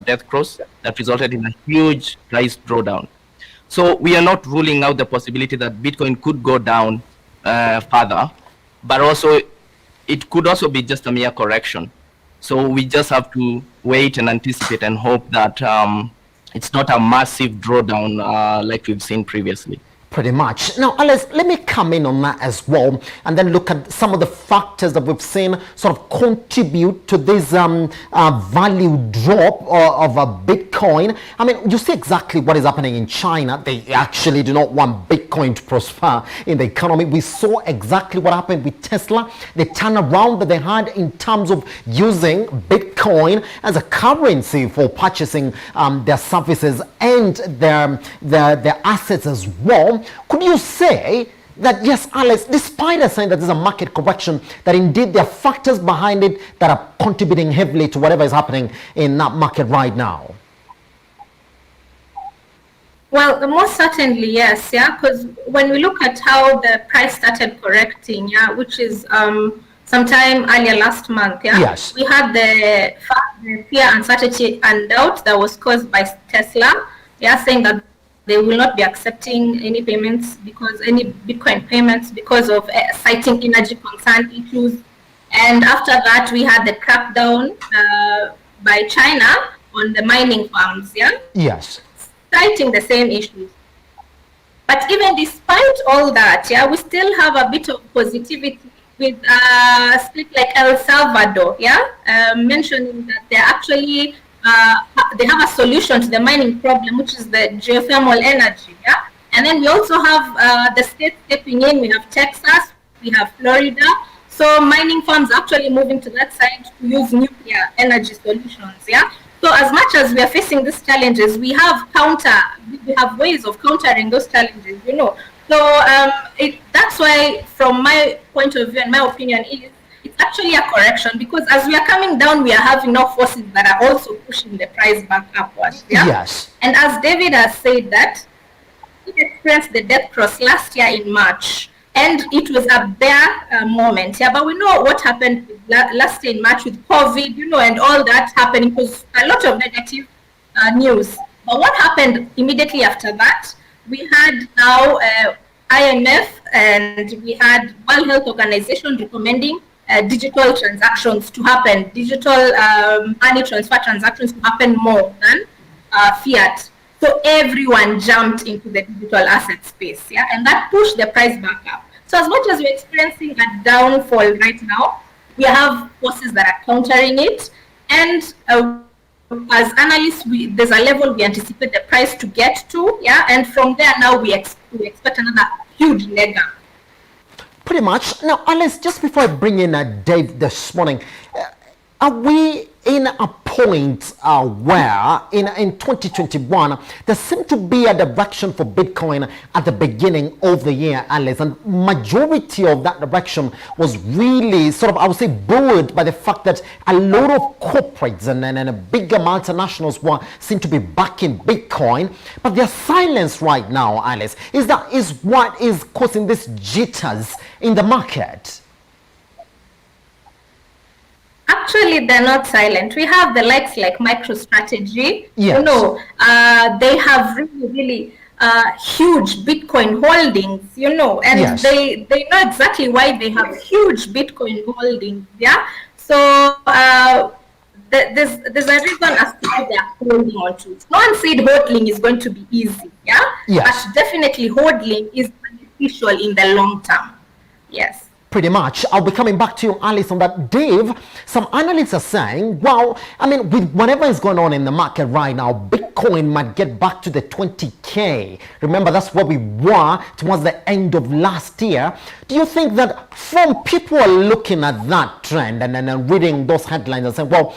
death cross that resulted in a huge price drawdown. So we are not ruling out the possibility that Bitcoin could go down further, but also it could also be just a mere correction. So we just have to wait and anticipate and hope that it's not a massive drawdown like we've seen previously. Pretty much. Now, Alex, let me come in on that as well, and then look at some of the factors that we've seen sort of contribute to this value drop of Bitcoin. I mean, you see exactly what is happening in China. They actually do not want Bitcoin to prosper in the economy. We saw exactly what happened with Tesla. The turnaround that they had in terms of using Bitcoin as a currency for purchasing their services and their assets as well. Could you say that, yes, Alex, despite us saying that there's a market correction, that indeed there are factors behind it that are contributing heavily to whatever is happening in that market right now? Well, most certainly, yes, yeah, because when we look at how the price started correcting, yeah, which is sometime earlier last month, yeah, yes, we had the fear, uncertainty, and doubt that was caused by Tesla, yeah, saying that they will not be accepting any payments any Bitcoin payments because of citing energy concern issues. And after that, we had the crackdown by China on the mining farms, yeah? Yes. Citing the same issues. But even despite all that, yeah, we still have a bit of positivity with a state like El Salvador, yeah? Mentioning that they're actually they have a solution to the mining problem, which is the geothermal energy, yeah? And then we also have the states stepping in. We have Texas, we have Florida. So mining farms actually moving to that side to use nuclear energy solutions, yeah? So as much as we are facing these challenges, we have ways of countering those challenges, you know? So that's why, from my point of view and my opinion, it's actually a correction, because as we are coming down, we are having now forces that are also pushing the price back upwards. Yeah? Yes. And as David has said that, we experienced the death cross last year in March, and it was a bear moment. Yeah, but we know what happened last year in March with COVID, you know, and all that happening. It was a lot of negative news. But what happened immediately after that? We had now IMF and we had World Health Organization recommending digital transactions to happen, digital money transfer transactions to happen more than fiat. So everyone jumped into the digital asset space, yeah, and that pushed the price back up. So as much as we're experiencing a downfall right now, we have forces that are countering it, and as analysts, there's a level we anticipate the price to get to, yeah, and from there now we expect another huge leg up. Pretty much. Now, Alice, just before I bring in Dave this morning, are we in a point where in 2021 there seemed to be a direction for Bitcoin at the beginning of the year, Alice, and majority of that direction was really sort of, I would say, buoyed by the fact that a lot of corporates and bigger multinationals seem to be backing Bitcoin, but their silence right now, Alice, is what is causing these jitters in the market. Actually, they're not silent. We have the likes like MicroStrategy. Yes. You know, they have really huge Bitcoin holdings, you know, and yes, they know exactly why they have huge Bitcoin holdings, yeah? So there's a reason as to why they're holding on to it. No one said hodling is going to be easy, yeah? Yes. But definitely hodling is beneficial in the long term, yes. Pretty much. I'll be coming back to you, Alice, on that. Dave, some analysts are saying, well, I mean, with whatever is going on in the market right now, Bitcoin might get back to the 20K. Remember, that's where we were towards the end of last year. Do you think that from people are looking at that trend and reading those headlines and saying, well,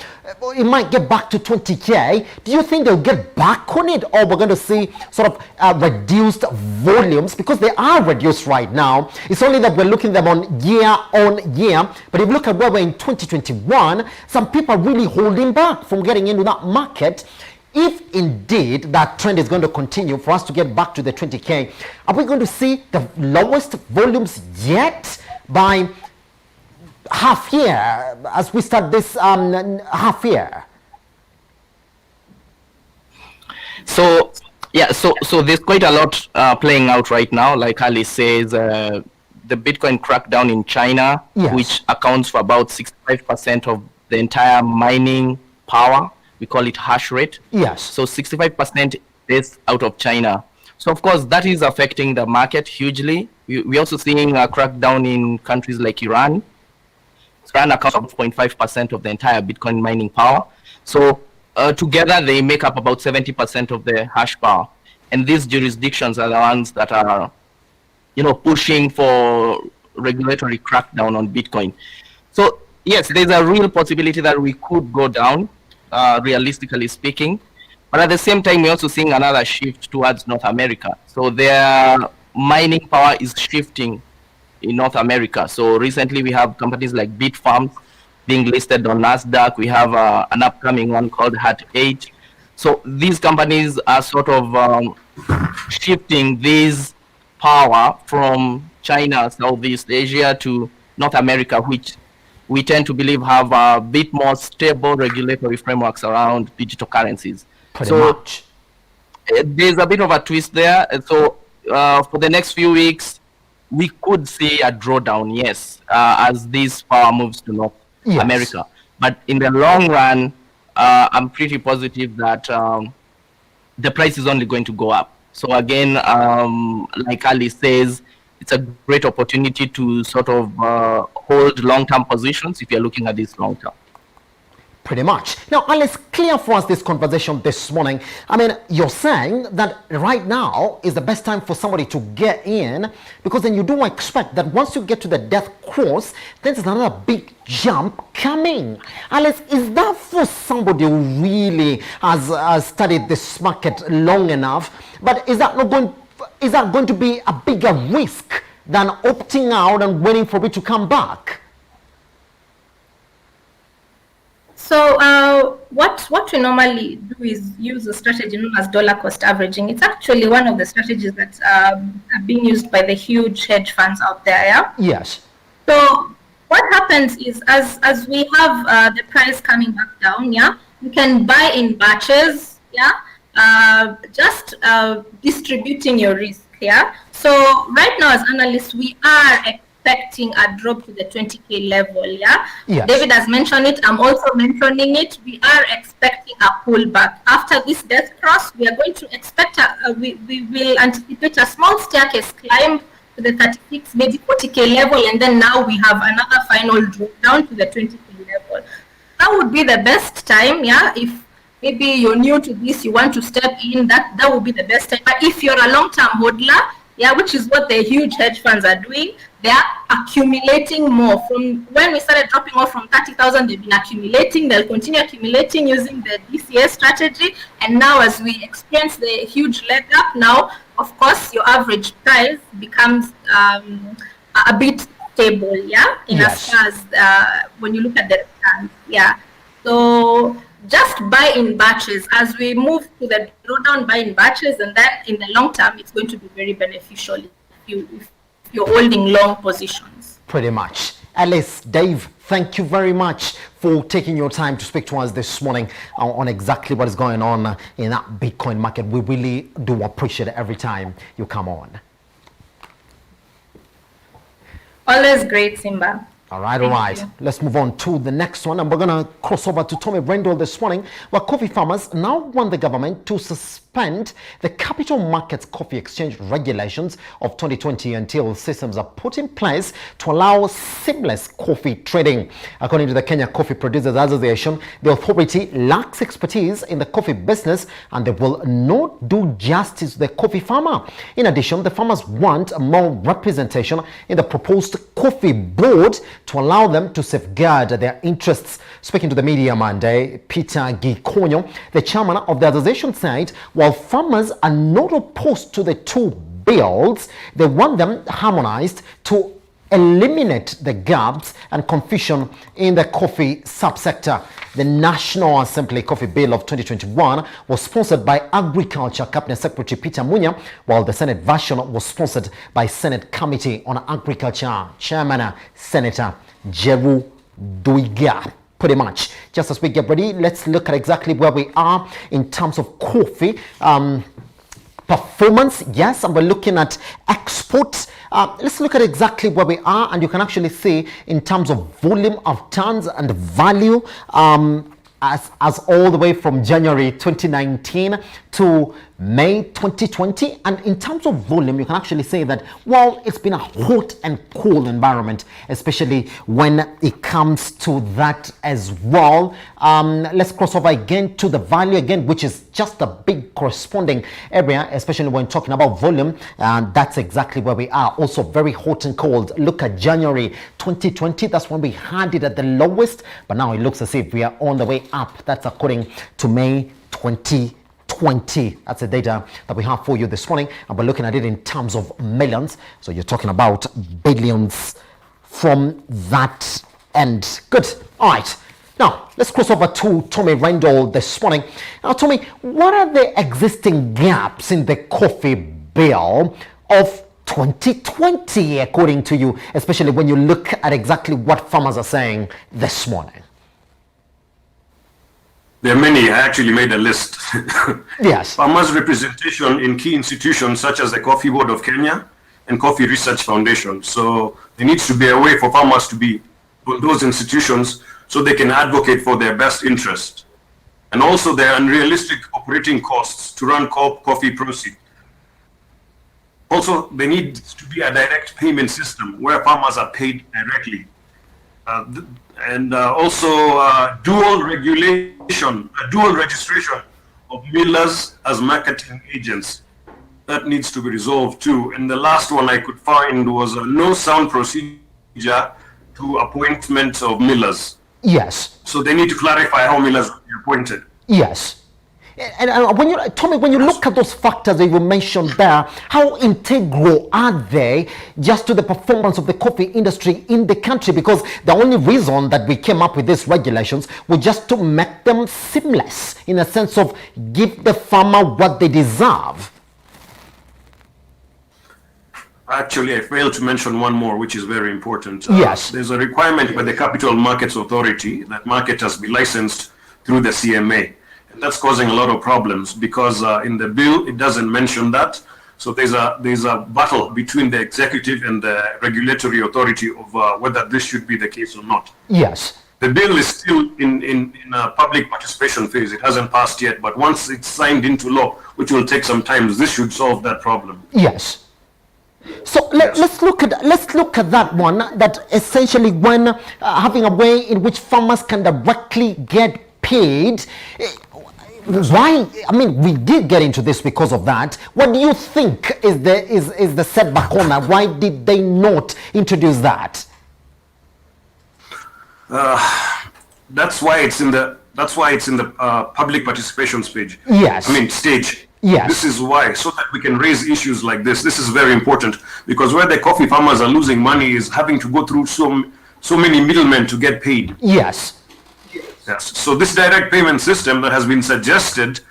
it might get back to 20K, do you think they'll get back on it, or we're going to see sort of reduced volumes? Because they are reduced right now. It's only that we're looking at them on year. But if you look at where we're in 2021, some people are really holding back from getting into that market. If indeed that trend is going to continue for us to get back to the 20K, are we going to see the lowest volumes yet by half year as we start this half year? So yeah, so there's quite a lot playing out right now. Like Ali says, the Bitcoin crackdown in China, Yes. which accounts for about 65% of the entire mining power. We call it hash rate. Yes. So 65% is out of China. So of course that is affecting the market hugely. We're also seeing a crackdown in countries like Iran. Iran accounts for 0.5% of the entire Bitcoin mining power. So together they make up about 70% of the hash power. And these jurisdictions are the ones that are, pushing for regulatory crackdown on Bitcoin. So yes, there's a real possibility that we could go down, realistically speaking. But at the same time, we're also seeing another shift towards North America. So their mining power is shifting in North America. So recently we have companies like Bitfarms being listed on NASDAQ. We have an upcoming one called Hat8. So these companies are sort of shifting this power from China, Southeast Asia to North America, which we tend to believe have a bit more stable regulatory frameworks around digital currencies. Pretty much. There's a bit of a twist there. So for the next few weeks, we could see a drawdown, yes, as this power moves to North America. But in the long run, I'm pretty positive that the price is only going to go up. So again, like Ali says, it's a great opportunity to sort of hold long-term positions if you're looking at this long-term. Pretty much. Now, Alice, clear for us this conversation this morning. I mean, you're saying that right now is the best time for somebody to get in, because then you do expect that once you get to the death cross, then there's another big jump coming. Alice, is that for somebody who really has studied this market long enough? But is that going to be a bigger risk than opting out and waiting for it to come back? So what we normally do is use a strategy known as dollar cost averaging. It's actually one of the strategies that are being used by the huge hedge funds out there. Yeah. Yes. So what happens is as we have the price coming back down, yeah, you can buy in batches, yeah, just distributing your risk. Yeah. So right now as analysts, we are expecting a drop to the 20K level, yeah? Yes. David has mentioned it, I'm also mentioning it. We are expecting a pullback. After this death cross, we are going to expect, we will anticipate a small staircase climb to the 36, maybe 40K level, and then now we have another final drop down to the 20K level. That would be the best time, yeah? If maybe you're new to this, you want to step in, that would be the best time. But if you're a long-term hodler, yeah, which is what the huge hedge funds are doing, they are accumulating more. From when we started dropping off from 30,000, they've been accumulating. They'll continue accumulating using the DCA strategy. And now as we experience the huge leg up, now, of course, your average price becomes a bit stable, yeah, as far as when you look at the returns, yeah. So just buy in batches. As we move to the drawdown, buy in batches, and then in the long term, it's going to be very beneficial if you're holding long positions. Pretty much. Alice, Dave, thank you very much for taking your time to speak to us this morning on exactly what is going on in that Bitcoin market. We really do appreciate it every time you come on. Always great, Simba. All right. Let's move on to the next one. And we're going to cross over to Tommy Brendel this morning, where coffee farmers now want the government to suspend the capital markets coffee exchange regulations of 2020 until systems are put in place to allow seamless coffee trading. According to the Kenya Coffee Producers Association, the authority lacks expertise in the coffee business and they will not do justice to the coffee farmer. In addition, the farmers want more representation in the proposed coffee board to allow them to safeguard their interests. Speaking to the media Monday, Peter Gikonyo, the chairman of the association, said while farmers are not opposed to the two bills, they want them harmonized to eliminate the gaps and confusion in the coffee subsector. The National Assembly Coffee Bill of 2021 was sponsored by Agriculture Cabinet Secretary Peter Munya, while the Senate version was sponsored by Senate Committee on Agriculture Chairman Senator Jeru Duiga. pretty much. Just as we get ready, let's look at exactly where we are in terms of coffee performance. Yes, and we're looking at exports. Let's look at exactly where we are, and you can actually see in terms of volume of tons and value, as all the way from January 2019 to May 2020. And in terms of volume, you can actually say that, well, it's been a hot and cool environment, especially when it comes to that as well. Let's cross over again to the value again, which is just a big corresponding area, especially when talking about volume. And that's exactly where we are. Also very hot and cold. Look at January 2020. That's when we had it at the lowest, but now it looks as if we are on the way up. That's according to May 2020. That's the data that we have for you this morning, and we're looking at it in terms of millions. So you're talking about billions from that end. Good. All right. Now, let's cross over to Tommy Rendell this morning. Now, Tommy, what are the existing gaps in the coffee bill of 2020, according to you, especially when you look at exactly what farmers are saying this morning? There are many. I actually made a list. Yes. Farmers' representation in key institutions such as the Coffee Board of Kenya and Coffee Research Foundation. So there needs to be a way for farmers to be on those institutions so they can advocate for their best interest. And also there are unrealistic operating costs to run coffee process. Also, there needs to be a direct payment system where farmers are paid directly. Also dual registration of millers as marketing agents. That needs to be resolved too. And the last one I could find was a no sound procedure to appointment of millers. Yes. So they need to clarify how millers will be appointed. Yes. And when you, Tommy, when you look at those factors that you mentioned there, how integral are they just to the performance of the coffee industry in the country? Because the only reason that we came up with these regulations was just to make them seamless, in a sense of give the farmer what they deserve. Actually, I failed to mention one more, which is very important. Yes. There's a requirement by the Capital Markets Authority that marketers be licensed through the CMA. And that's causing a lot of problems because in the bill, it doesn't mention that. So there's a battle between the executive and the regulatory authority of whether this should be the case or not. Yes. The bill is still in a public participation phase. It hasn't passed yet, but once it's signed into law, which will take some time, this should solve that problem. Yes. So let's look at that one. That essentially, when having a way in which farmers can directly get paid. Why? I mean, we did get into this because of that. What do you think is the setback on that? Why did they not introduce that? That's why it's in the public participation stage. Yes. I mean stage. Yes. This is why, so that we can raise issues like this. This is very important because where the coffee farmers are losing money is having to go through so many middlemen to get paid. Yes. Yes. So this direct payment system that has been suggested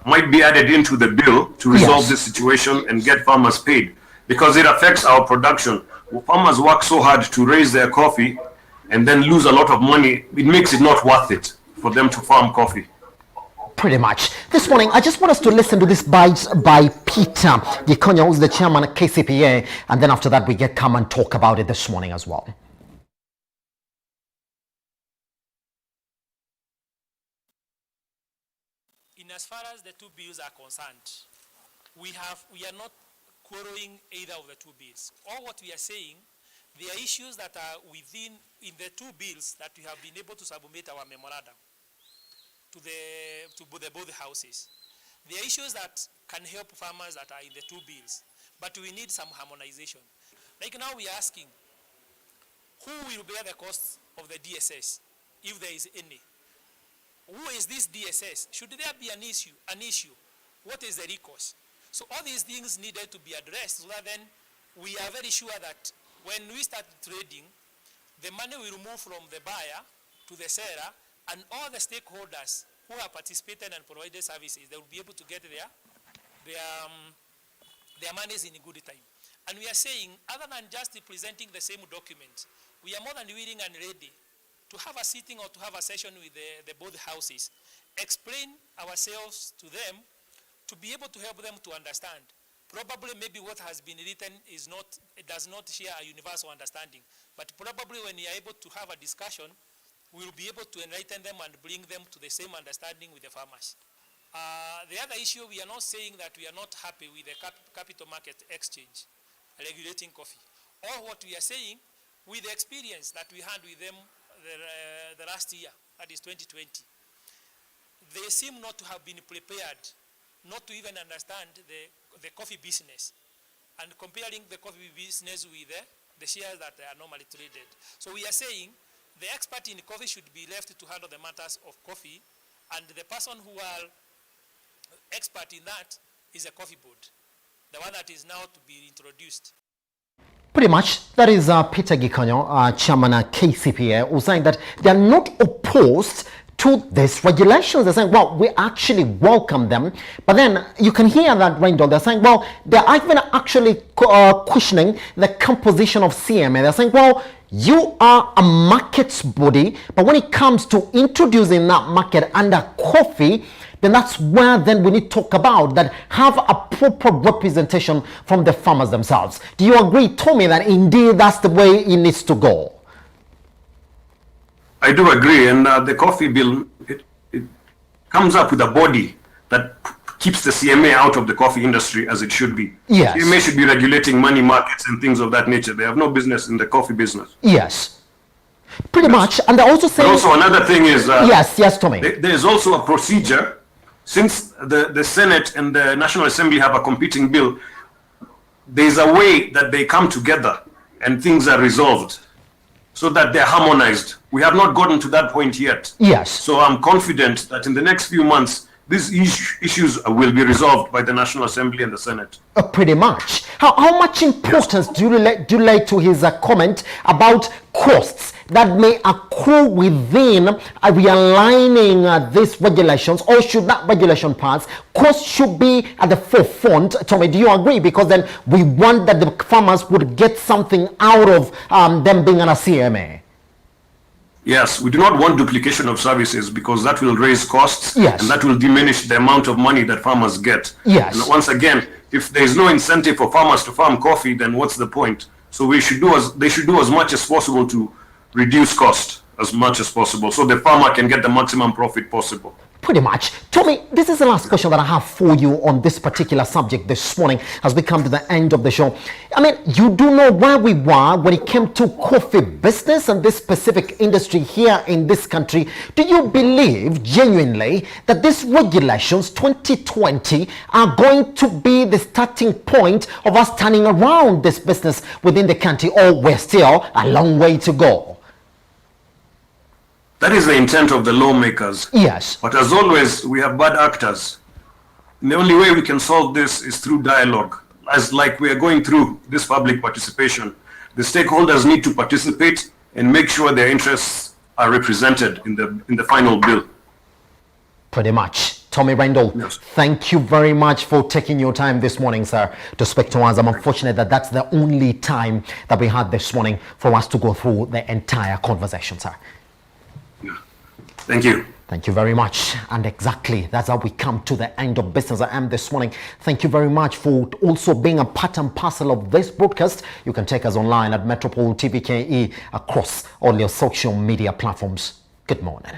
might be added into the bill to resolve this situation and get farmers paid, because it affects our production. Farmers work so hard to raise their coffee and then lose a lot of money. It makes it not worth it for them to farm coffee. Pretty much. This morning, I just want us to listen to this bites by Peter Gikonya, who's the chairman at KCPA, and then after that we come and talk about it this morning as well. As far as the two bills are concerned, we are not quarreling either of the two bills. All what we are saying, there are issues that are within in the two bills that we have been able to submit our memorandum to both houses. There are issues that can help farmers that are in the two bills, but we need some harmonization. Like now we are asking, who will bear the cost of the DSS, if there is any? Who is this DSS? Should there be an issue? What is the recourse? So all these things needed to be addressed so that then we are very sure that when we start trading, the money will move from the buyer to the seller, and all the stakeholders who have participated and provided services, they will be able to get their monies in a good time. And we are saying, other than just presenting the same document, we are more than willing and ready to have a sitting or to have a session with the both houses, explain ourselves to them, to be able to help them to understand. Probably maybe what has been written it does not share a universal understanding, but probably when you are able to have a discussion, we will be able to enlighten them and bring them to the same understanding with the farmers. The other issue, we are not saying that we are not happy with the capital market exchange regulating coffee. Or what we are saying, with the experience that we had with them the last year, that is 2020, they seem not to have been prepared, not to even understand the coffee business, and comparing the coffee business with the shares that are normally traded. So we are saying the expert in coffee should be left to handle the matters of coffee, and the person who are expert in that is a coffee board, the one that is now to be introduced. Pretty much, that is Peter Gikonyo, chairman at KCPA, who's saying that they are not opposed to these regulations. They're saying, well, we actually welcome them. But then you can hear that, Randall, they're saying, well, they're even actually questioning the composition of CMA. They're saying, well, you are a market body, but when it comes to introducing that market under coffee, then that's where then we need to talk about that, have a proper representation from the farmers themselves. Do you agree, Tommy, that indeed that's the way it needs to go? I do agree, and the coffee bill, it comes up with a body that keeps the CMA out of the coffee industry as it should be. Yes. CMA should be regulating money markets and things of that nature. They have no business in the coffee business. Yes. Pretty much. And they're also saying... But also another thing is... yes, Tommy. There is also a procedure. Since the Senate and the National Assembly have a competing bill, there's a way that they come together and things are resolved so that they're harmonized. We have not gotten to that point yet. Yes. So I'm confident that in the next few months, these issues will be resolved by the National Assembly and the Senate. Pretty much. How much importance do you lay to his comment about costs that may accrue within realigning these regulations, or should that regulation pass, costs should be at the forefront? Tommy, do you agree? Because then we want that the farmers would get something out of them being on a CMA. Yes, we do not want duplication of services because that will raise costs. Yes. And that will diminish the amount of money that farmers get. Yes. And once again, if there is no incentive for farmers to farm coffee, then what's the point? So they should do as much as possible to reduce cost as much as possible so the farmer can get the maximum profit possible. Pretty much. Tommy, this is the last question that I have for you on this particular subject this morning as we come to the end of the show. I mean, you do know where we were when it came to coffee business and this specific industry here in this country. Do you believe genuinely that these regulations 2020 are going to be the starting point of us turning around this business within the country, or we're still a long way to go? That is the intent of the lawmakers. Yes. But as always, we have bad actors. And the only way we can solve this is through dialogue. As like we are going through this public participation, the stakeholders need to participate and make sure their interests are represented in the final bill. Pretty much. Tommy Randall, yes. Thank you very much for taking your time this morning, sir, to speak to us. I'm unfortunate that that's the only time that we had this morning for us to go through the entire conversation, sir. Thank you. Thank you very much. And exactly, that's how we come to the end of Business I Am this morning. Thank you very much for also being a part and parcel of this broadcast. You can take us online at Metropol TVKE across all your social media platforms. Good morning.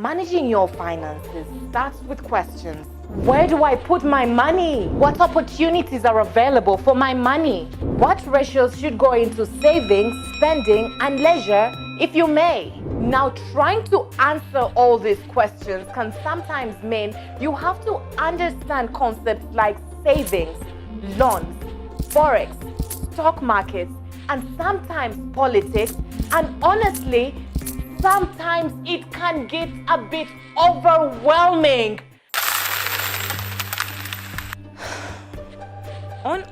Managing your finances starts with questions. Where do I put my money? What opportunities are available for my money? What ratios should go into savings, spending, and leisure, if you may? Now, trying to answer all these questions can sometimes mean you have to understand concepts like savings, loans, forex, stock markets, and sometimes politics, and honestly, sometimes it can get a bit overwhelming. On